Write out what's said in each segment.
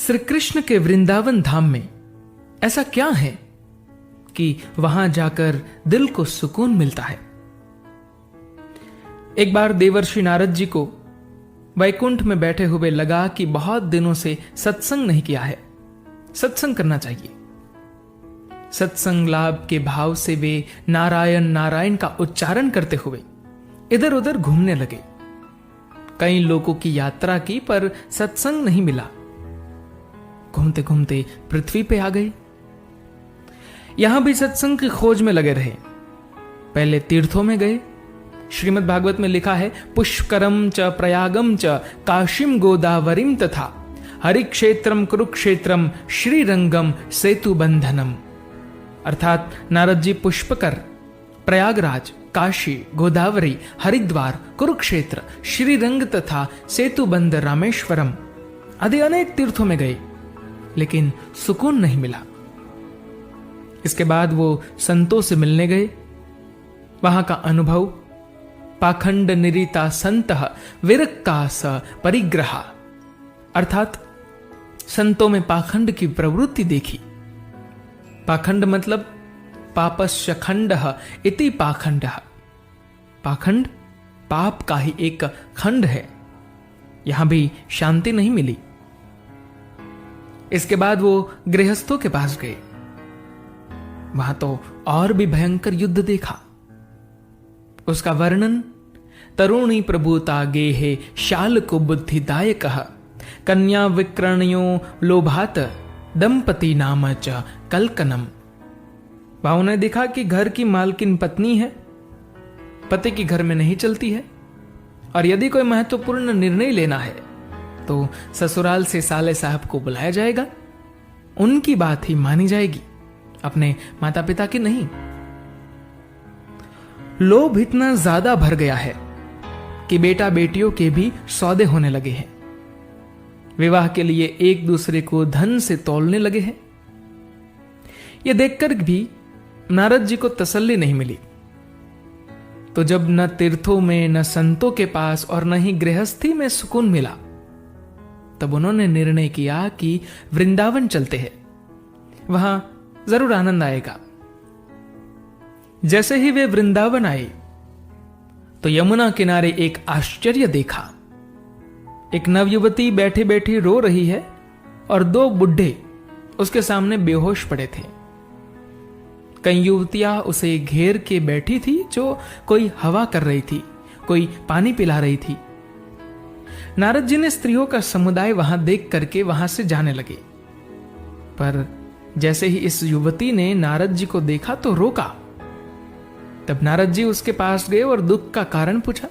श्री कृष्ण के वृंदावन धाम में ऐसा क्या है कि वहां जाकर दिल को सुकून मिलता है। एक बार देवर्षि नारद जी को वैकुंठ में बैठे हुए लगा कि बहुत दिनों से सत्संग नहीं किया है, सत्संग करना चाहिए। सत्संग लाभ के भाव से वे नारायण नारायण का उच्चारण करते हुए इधर उधर घूमने लगे। कई लोगों की यात्रा की पर सत्संग नहीं मिला। घूमते घूमते पृथ्वी पे आ गए। यहां भी सत्संग की खोज में लगे रहे। पहले तीर्थों में गए। श्रीमद् भागवत में लिखा है, पुष्करम च प्रयागम च काशीम गोदावरीम तथा हरिक्षेत्रम कुरुक्षेत्रम श्रीरंगम सेतु बंधनम। अर्थात नारद जी पुष्पकर, प्रयागराज, काशी, गोदावरी, हरिद्वार, कुरुक्षेत्र, श्रीरंग तथा सेतुबंध रामेश्वरम आदि अनेक तीर्थों में गए, लेकिन सुकून नहीं मिला। इसके बाद वो संतों से मिलने गए। वहां का अनुभव, पाखंड निरीता संतः विरक्ता स परिग्रह, अर्थात संतों में पाखंड की प्रवृत्ति देखी। पाखंड मतलब पापस्य खंडः इति पाखंडः। पाखंड पाप का ही एक खंड है। यहां भी शांति नहीं मिली। इसके बाद वो गृहस्थों के पास गए। वहां तो और भी भयंकर युद्ध देखा। उसका वर्णन, तरुणी प्रभुता गेहे शाल को बुद्धिदायक कन्या विक्रणयो लोभात दंपति नाम च कलकनम। भाव ने देखा कि घर की मालकिन पत्नी है, पति की घर में नहीं चलती है, और यदि कोई महत्वपूर्ण निर्णय लेना है तो ससुराल से साले साहब को बुलाया जाएगा, उनकी बात ही मानी जाएगी, अपने माता पिता की नहीं। लोभ इतना ज्यादा भर गया है कि बेटा बेटियों के भी सौदे होने लगे हैं। विवाह के लिए एक दूसरे को धन से तौलने लगे हैं। यह देखकर भी नारद जी को तसल्ली नहीं मिली। तो जब न तीर्थों में, न संतों के पास और न ही गृहस्थी में सुकून मिला, तब उन्होंने निर्णय किया कि वृंदावन चलते हैं, वहां जरूर आनंद आएगा। जैसे ही वे वृंदावन आए तो यमुना किनारे एक आश्चर्य देखा। एक नवयुवती बैठी बैठी रो रही है और दो बुढ़े उसके सामने बेहोश पड़े थे। कई युवतियां उसे घेर के बैठी थी, जो कोई हवा कर रही थी, कोई पानी पिला रही थी। नारद जी ने स्त्रियों का समुदाय वहां देख करके वहां से जाने लगे। पर जैसे ही इस युवती ने नारद जी को देखा तो रोका। तब नारद जी उसके पास गए और दुख का कारण पूछा।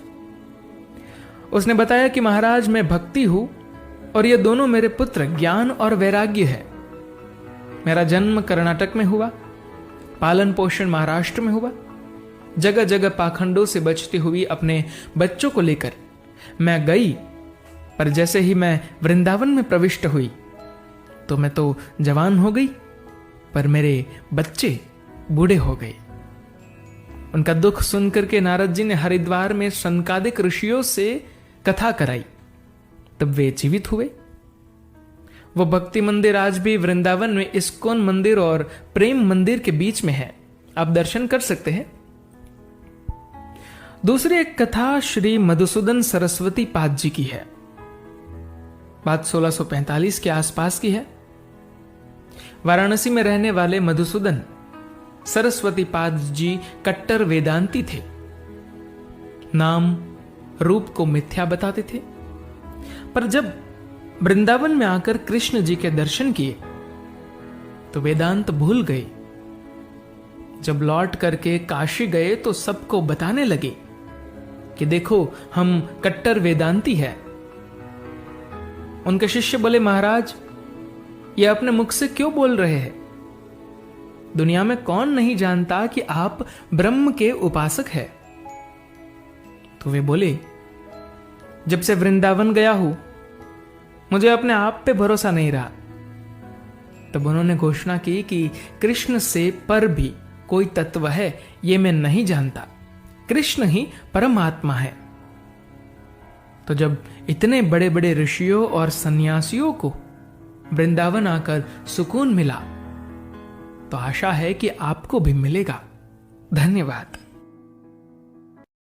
उसने बताया कि महाराज, मैं भक्ति हूं और ये दोनों मेरे पुत्र ज्ञान और वैराग्य है। मेरा जन्म कर्नाटक में हुआ, पालन पोषण महाराष्ट्र में हुआ। जगह जगह पाखंडों से बचती हुई अपने बच्चों को लेकर मैं गई, पर जैसे ही मैं वृंदावन में प्रविष्ट हुई तो मैं तो जवान हो गई, पर मेरे बच्चे बूढ़े हो गए। उनका दुख सुनकर के नारद जी ने हरिद्वार में सनकादिक ऋषियों से कथा कराई। तब वे जीवित हुए। वो भक्ति मंदिर आज भी वृंदावन में इस्कॉन मंदिर और प्रेम मंदिर के बीच में है, आप दर्शन कर सकते हैं। दूसरी एक कथा श्री मधुसूदन सरस्वती पाद जी की है। बात 1645 के आसपास की है। वाराणसी में रहने वाले मधुसूदन सरस्वती पाद जी कट्टर वेदांती थे। नाम रूप को मिथ्या बताते थे, पर जब वृंदावन में आकर कृष्ण जी के दर्शन किए तो वेदांत भूल गए। जब लौट करके काशी गए तो सबको बताने लगे कि देखो, हम कट्टर वेदांती हैं। उनके शिष्य बोले, महाराज, ये अपने मुख से क्यों बोल रहे हैं? दुनिया में कौन नहीं जानता कि आप ब्रह्म के उपासक हैं। तो वे बोले, जब से वृंदावन गया हूं मुझे अपने आप पे भरोसा नहीं रहा। तब उन्होंने घोषणा की कि कृष्ण से पर भी कोई तत्व है, ये मैं नहीं जानता। कृष्ण ही परमात्मा है। तो जब इतने बड़े बड़े ऋषियों और सन्यासियों को वृंदावन आकर सुकून मिला, तो आशा है कि आपको भी मिलेगा। धन्यवाद।